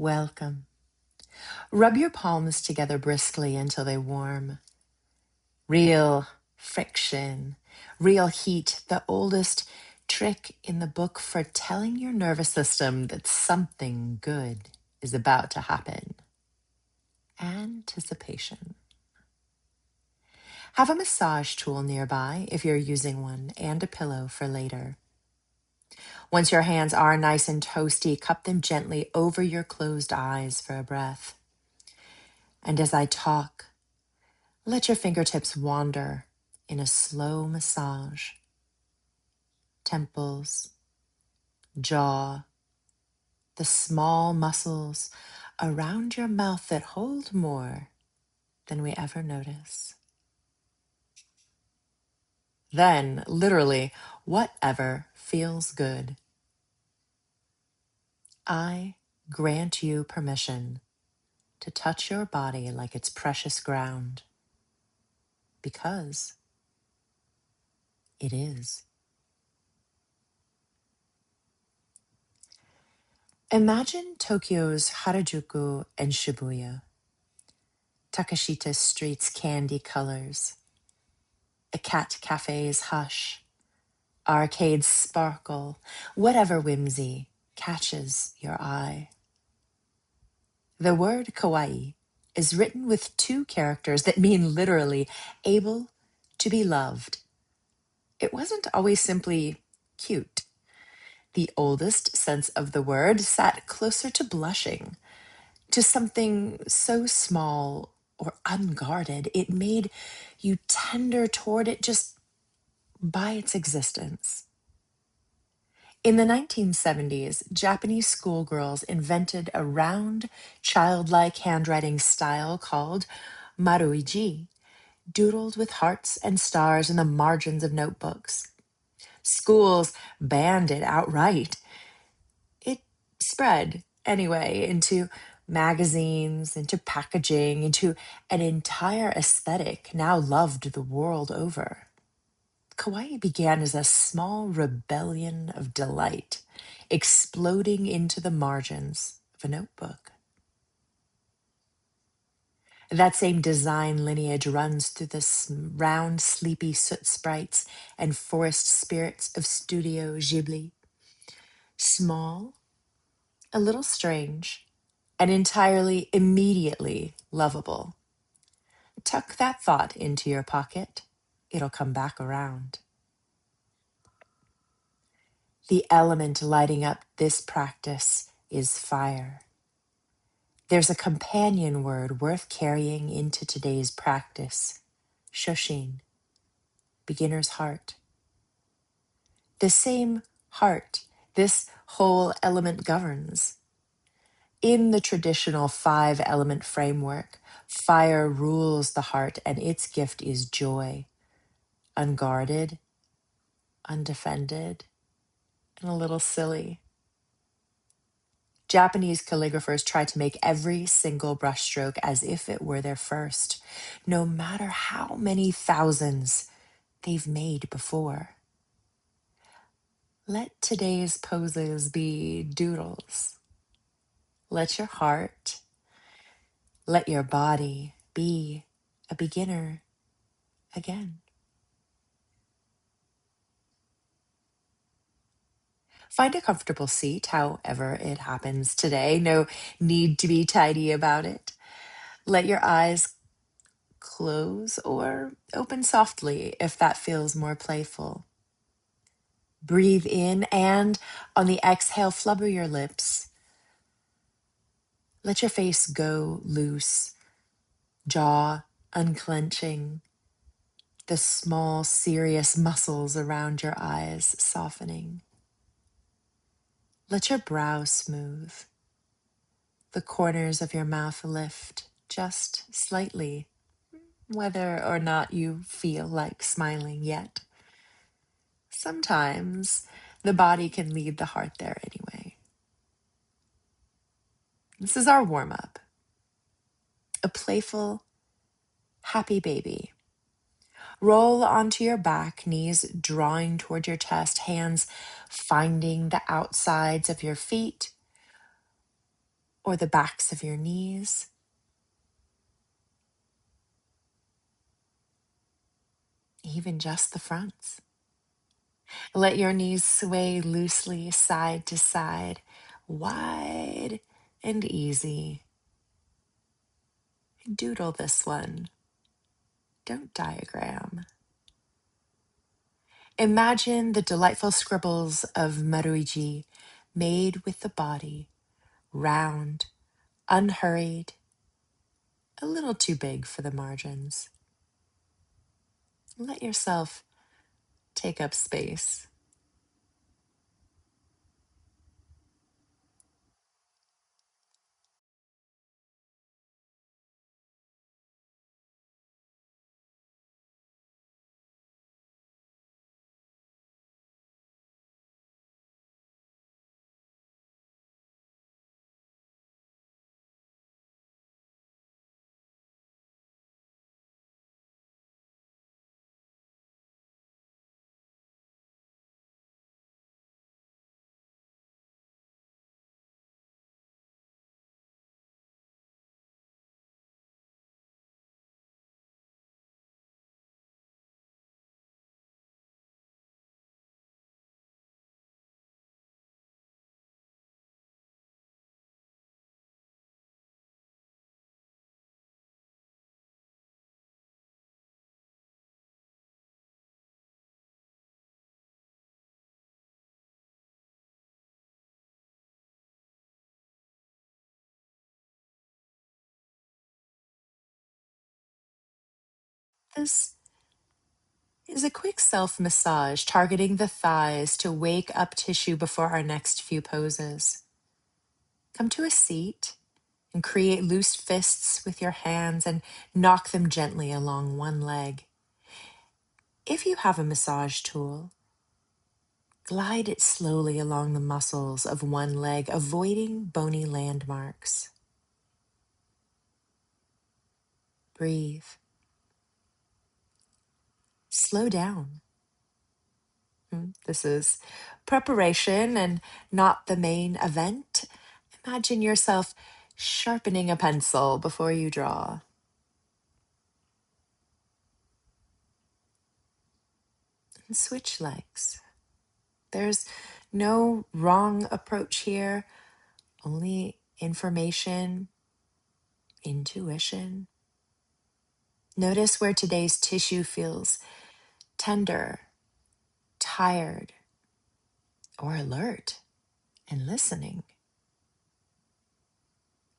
Welcome. Rub your palms together briskly until they warm. Real friction, real heat, the oldest trick in the book for telling your nervous system that something good is about to happen. Anticipation. Have a massage tool nearby if you're using one, and a pillow for later. Once your hands are nice and toasty, cup them gently over your closed eyes for a breath. And as I talk, let your fingertips wander in a slow massage. Temples, jaw, the small muscles around your mouth that hold more than we ever notice. Then, literally, whatever feels good. I grant you permission to touch your body like it's precious ground, because it is. Imagine Tokyo's Harajuku and Shibuya, Takashita's streets' candy colors, a cat cafe's hush, arcades sparkle, whatever whimsy catches your eye. The word kawaii is written with two characters that mean literally able to be loved. It wasn't always simply cute. The oldest sense of the word sat closer to blushing, to something so small or unguarded, it made you tender toward it just by its existence. In the 1970s, Japanese schoolgirls invented a round, childlike handwriting style called maruiji, doodled with hearts and stars in the margins of notebooks. Schools banned it outright. It spread, anyway, into magazines, into packaging, into an entire aesthetic now loved the world over. Kawaii began as a small rebellion of delight, exploding into the margins of a notebook. That same design lineage runs through the round, sleepy soot sprites and forest spirits of Studio Ghibli. Small, a little strange, and entirely, immediately lovable. Tuck that thought into your pocket. It'll come back around. The element lighting up this practice is fire. There's a companion word worth carrying into today's practice: shoshin, beginner's heart. The same heart this whole element governs. In the traditional 5-element framework, fire rules the heart, and its gift is joy, unguarded, undefended, and a little silly. Japanese calligraphers try to make every single brushstroke as if it were their first, no matter how many thousands they've made before. Let today's poses be doodles. Let your heart, let your body be a beginner again. Find a comfortable seat, however it happens today. No need to be tidy about it. Let your eyes close or open softly if that feels more playful. Breathe in, and on the exhale, flubber your lips. Let your face go loose, jaw unclenching, the small, serious muscles around your eyes softening. Let your brow smooth, the corners of your mouth lift just slightly, whether or not you feel like smiling yet. Sometimes the body can lead the heart there anyway. This is our warm-up. A playful, happy baby. Roll onto your back, knees drawing toward your chest, hands finding the outsides of your feet or the backs of your knees. Even just the fronts. Let your knees sway loosely side to side, wide and easy. Doodle this one. Don't diagram. Imagine the delightful scribbles of Maruiji made with the body, round, unhurried, a little too big for the margins. Let yourself take up space. This is a quick self massage targeting the thighs to wake up tissue before our next few poses. Come to a seat and create loose fists with your hands and knock them gently along one leg. If you have a massage tool, glide it slowly along the muscles of one leg, avoiding bony landmarks. Breathe. Slow down. This is preparation and not the main event. Imagine yourself sharpening a pencil before you draw. And switch legs. There's no wrong approach here, only information, intuition. Notice where today's tissue feels tender, tired, or alert and listening.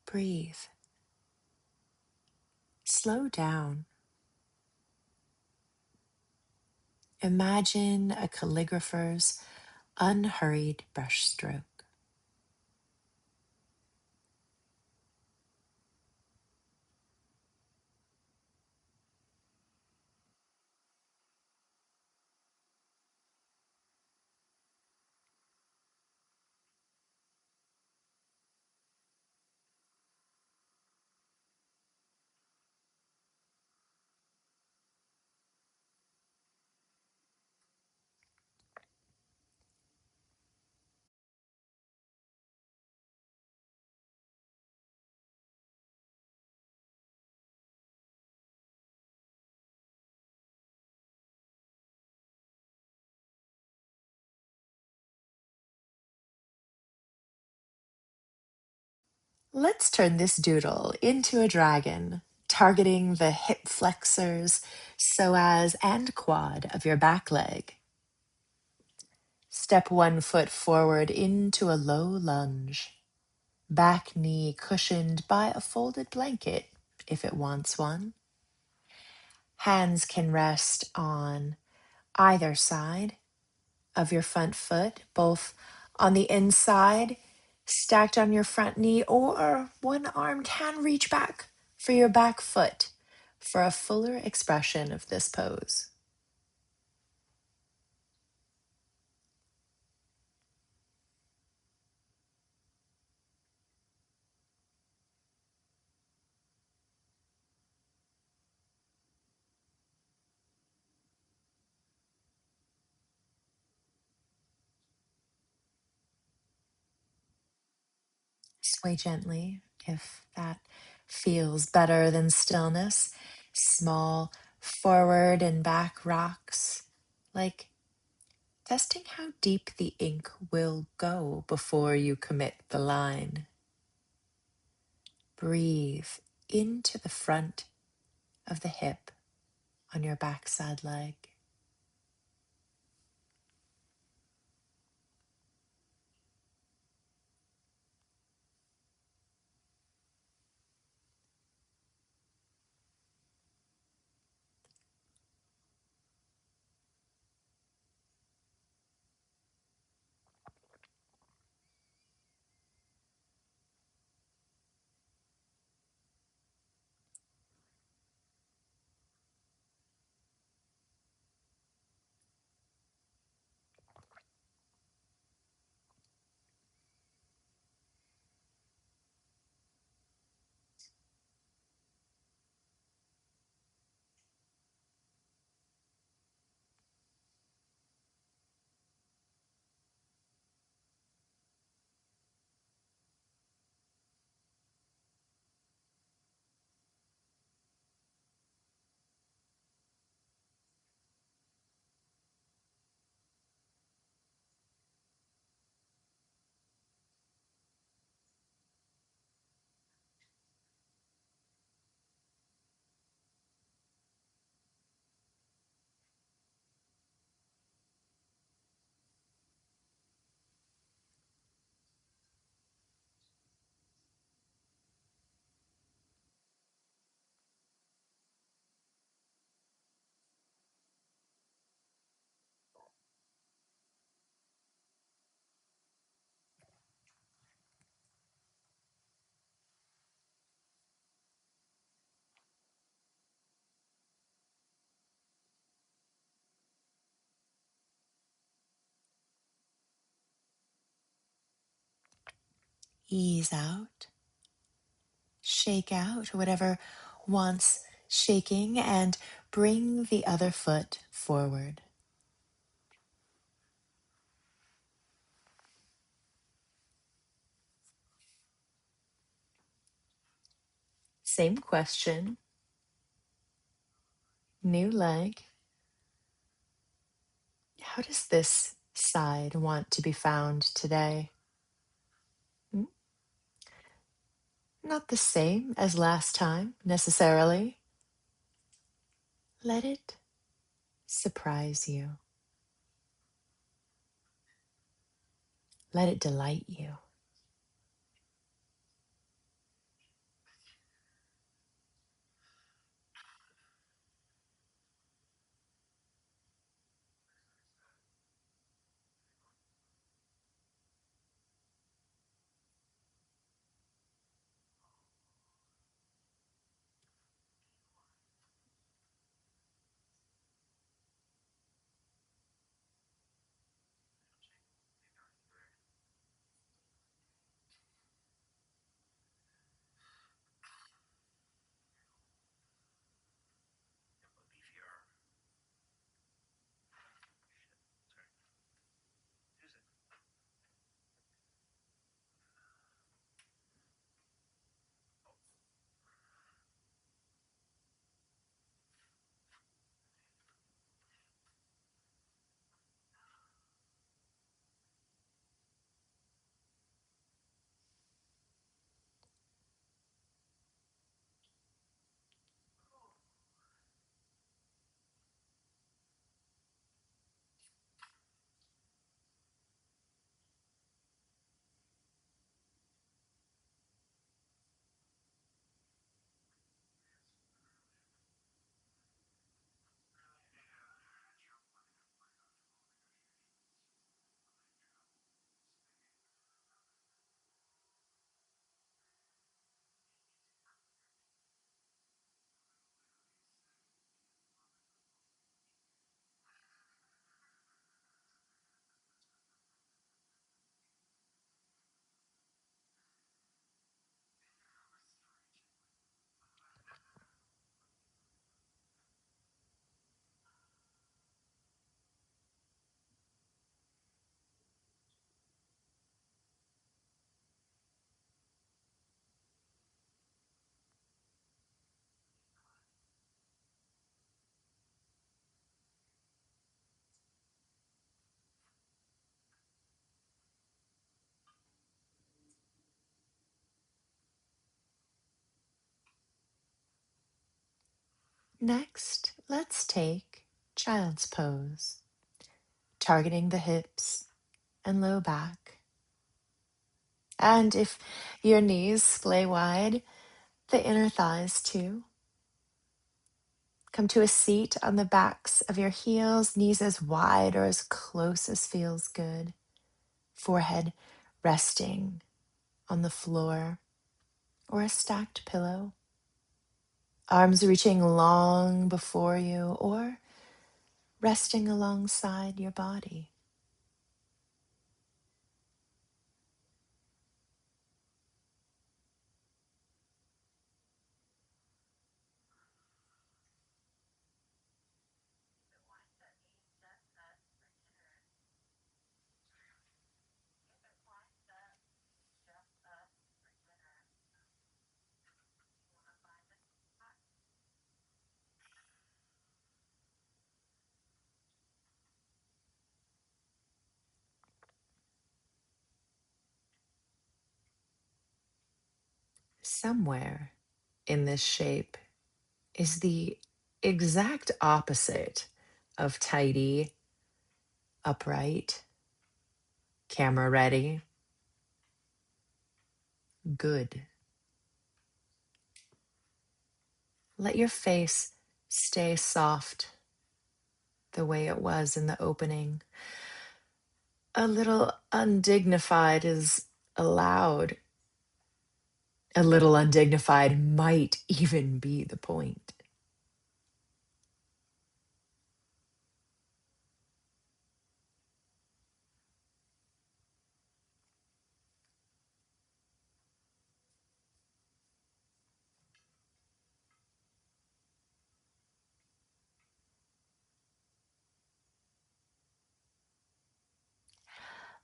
Breathe. Slow down. Imagine a calligrapher's unhurried brushstroke. Let's turn this doodle into a dragon, targeting the hip flexors, psoas, and quad of your back leg. Step one foot forward into a low lunge, back knee cushioned by a folded blanket if it wants one. Hands can rest on either side of your front foot, both on the inside, stacked on your front knee, or one arm can reach back for your back foot for a fuller expression of this pose. Sway gently if that feels better than stillness. Small forward and back rocks, like testing how deep the ink will go before you commit the line. Breathe into the front of the hip on your backside leg. Ease out, shake out whatever wants shaking, and bring the other foot forward. Same question, new leg. How does this side want to be found today? Hmm? Not the same as last time necessarily. Let it surprise you. Let it delight you. Next, let's take child's pose, targeting the hips and low back. And if your knees splay wide, the inner thighs too. Come to a seat on the backs of your heels, knees as wide or as close as feels good. Forehead resting on the floor or a stacked pillow. Arms reaching long before you or resting alongside your body. Somewhere in this shape is the exact opposite of tidy, upright, camera ready, good. Let your face stay soft the way it was in the opening. A little undignified is allowed. A little undignified might even be the point.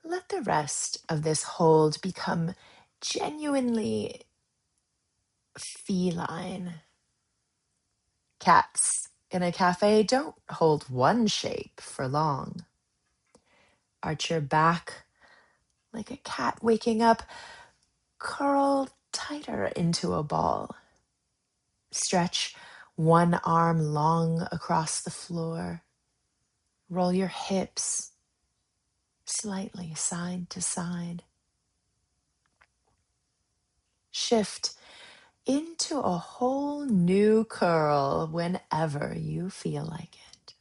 Let the rest of this hold become genuinely feline. Cats in a cafe don't hold one shape for long. Arch your back like a cat waking up, curl tighter into a ball. Stretch one arm long across the floor. Roll your hips slightly side to side. Shift into a whole new curl whenever you feel like it.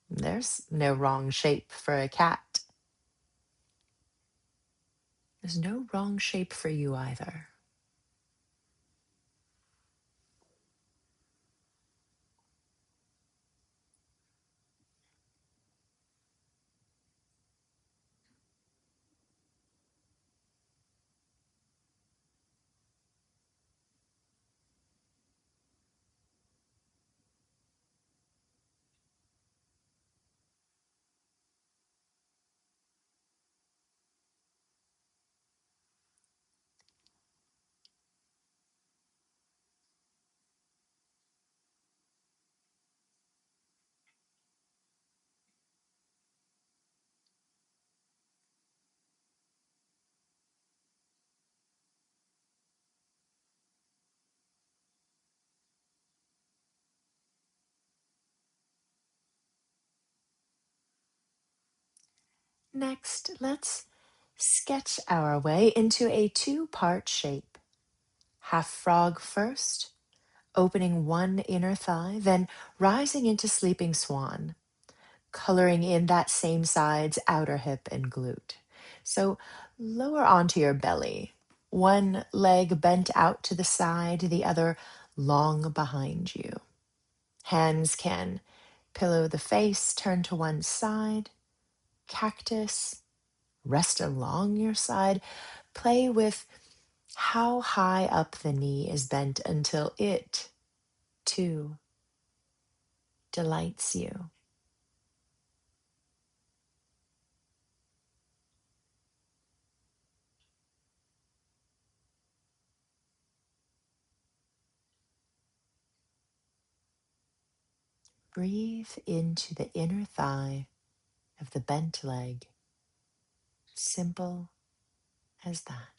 There's no wrong shape for a cat. There's no wrong shape for you either. Next, let's sketch our way into a two-part shape. Half frog first, opening one inner thigh, then rising into sleeping swan, coloring in that same side's outer hip and glute. So lower onto your belly, one leg bent out to the side, the other long behind you. Hands can pillow the face, turn to one side, cactus, rest along your side. Play with how high up the knee is bent until it, too, delights you. Breathe into the inner thigh of the bent leg. Simple as that.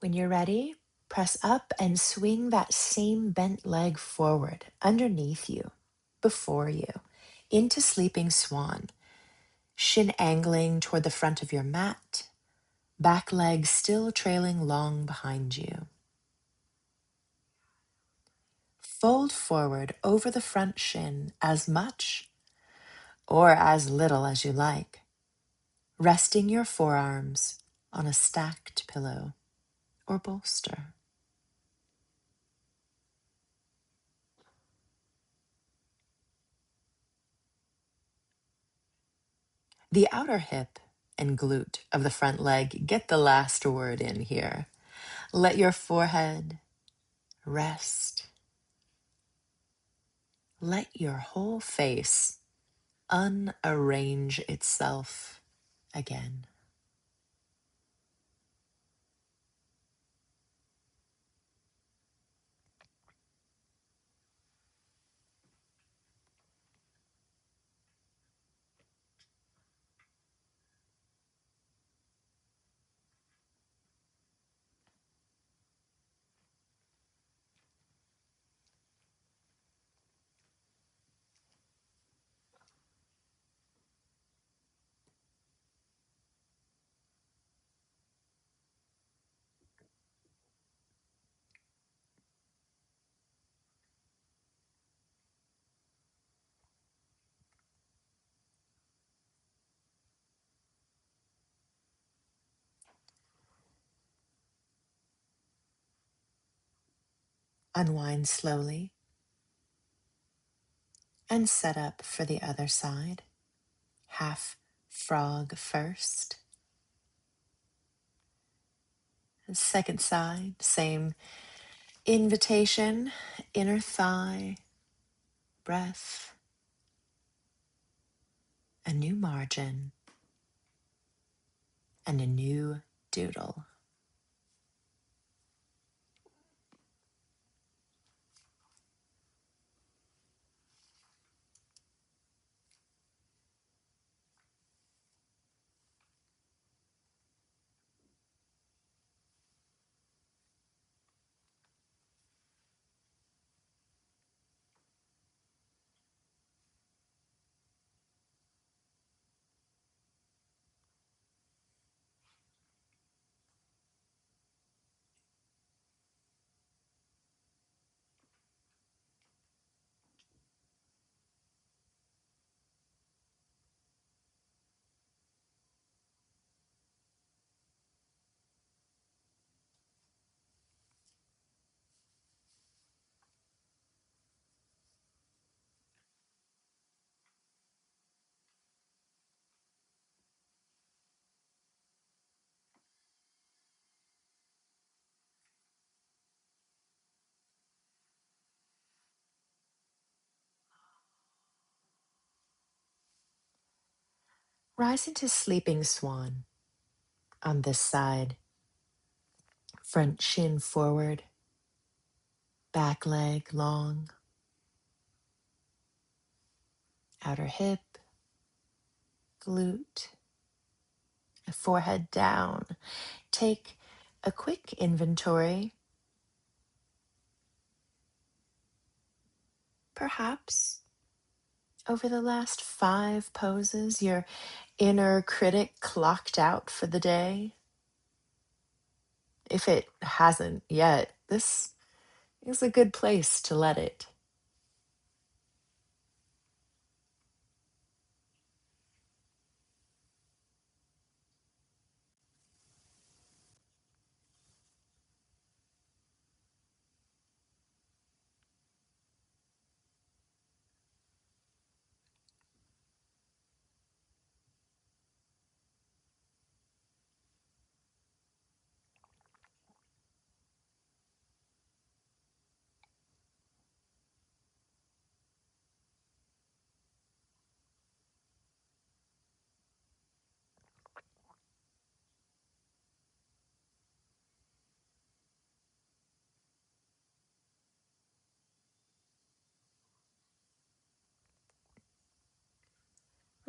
When you're ready, press up and swing that same bent leg forward, underneath you, before you, into sleeping swan, shin angling toward the front of your mat, back leg still trailing long behind you. Fold forward over the front shin as much or as little as you like, resting your forearms on a stacked pillow or bolster. The outer hip and glute of the front leg get the last word in here. Let your forehead rest. Let your whole face unarrange itself again. Unwind slowly and set up for the other side. Half frog first. Second side, same invitation, inner thigh, breath, a new margin, and a new doodle. Rise into sleeping swan on this side. Front shin forward, back leg long, outer hip, glute, forehead down. Take a quick inventory. Perhaps over the last 5 poses, your inner critic clocked out for the day. If it hasn't yet, this is a good place to let it.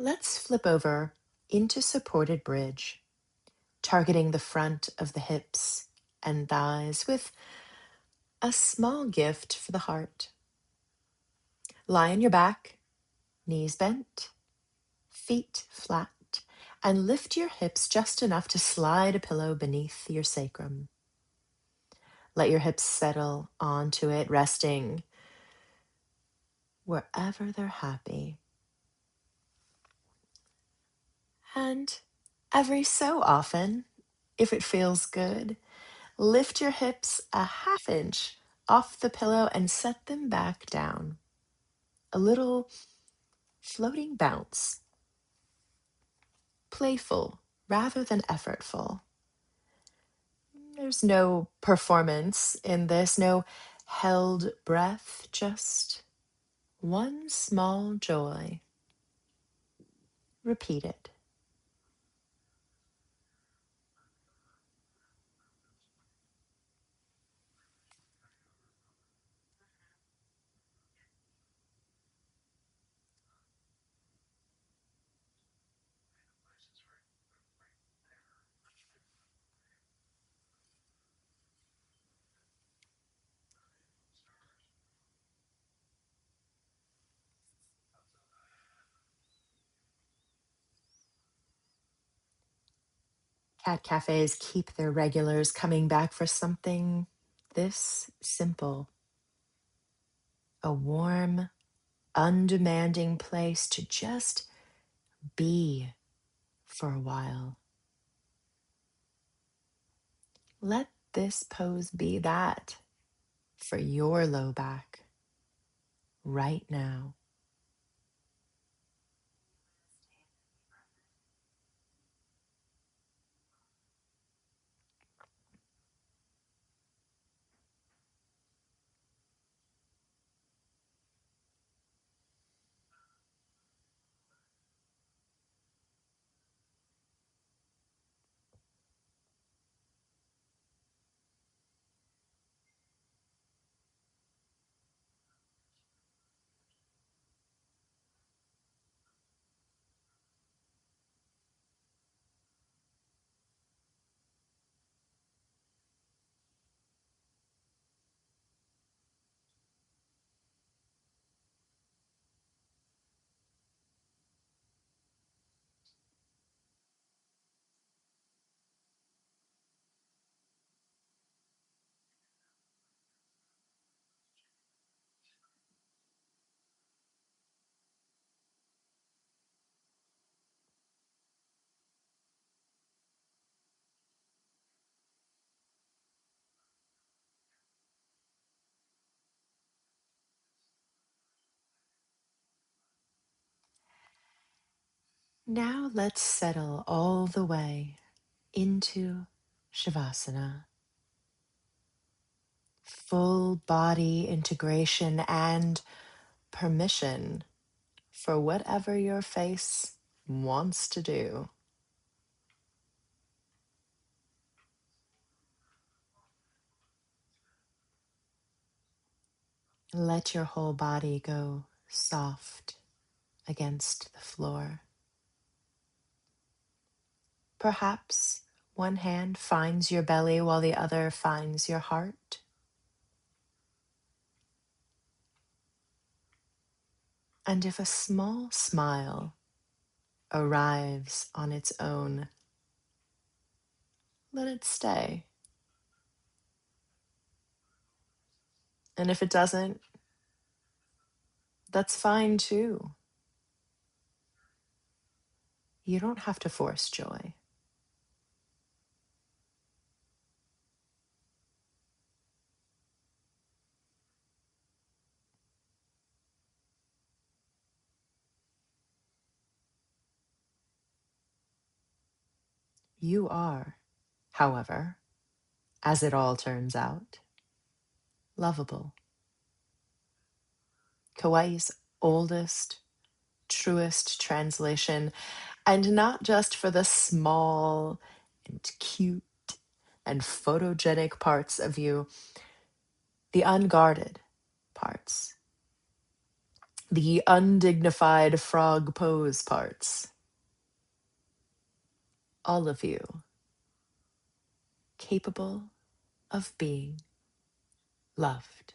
Let's flip over into supported bridge, targeting the front of the hips and thighs with a small gift for the heart. Lie on your back, knees bent, feet flat, and lift your hips just enough to slide a pillow beneath your sacrum. Let your hips settle onto it, resting wherever they're happy. And every so often, if it feels good, lift your hips a half inch off the pillow and set them back down. A little floating bounce, playful rather than effortful. There's no performance in this, no held breath, just one small joy. Repeat it. Cat cafes keep their regulars coming back for something this simple. A warm, undemanding place to just be for a while. Let this pose be that for your low back right now. Now let's settle all the way into Shavasana. Full body integration and permission for whatever your face wants to do. Let your whole body go soft against the floor. Perhaps one hand finds your belly while the other finds your heart. And if a small smile arrives on its own, let it stay. And if it doesn't, that's fine too. You don't have to force joy. You are, however, as it all turns out, lovable. Kawaii's oldest, truest translation, and not just for the small and cute and photogenic parts of you, the unguarded parts, the undignified frog pose parts, all of you, capable of being loved.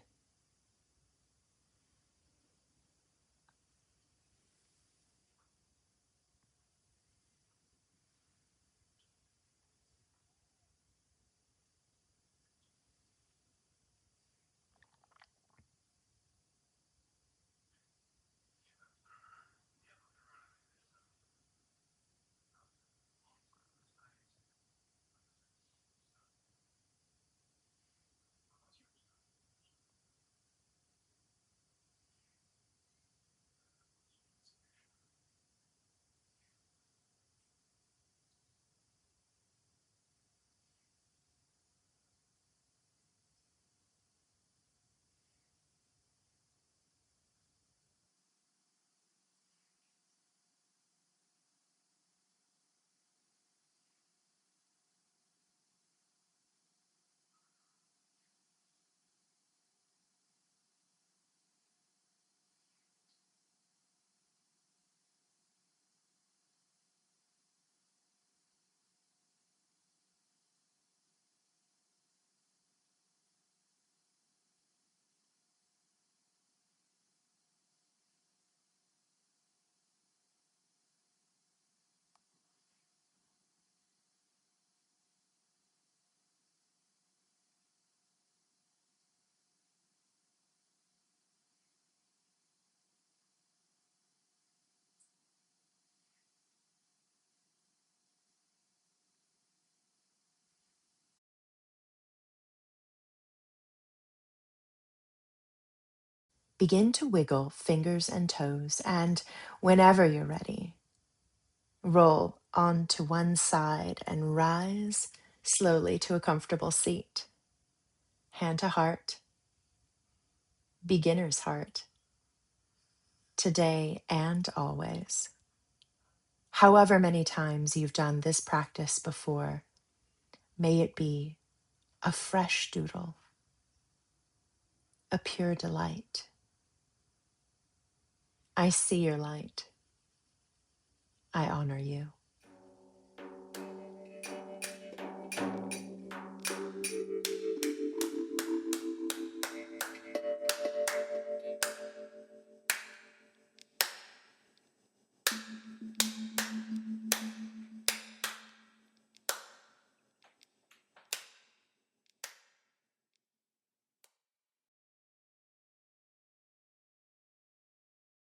Begin to wiggle fingers and toes, and whenever you're ready, roll onto one side and rise slowly to a comfortable seat. Hand to heart, beginner's heart, today and always. However many times you've done this practice before, may it be a fresh doodle, a pure delight. I see your light. I honor you.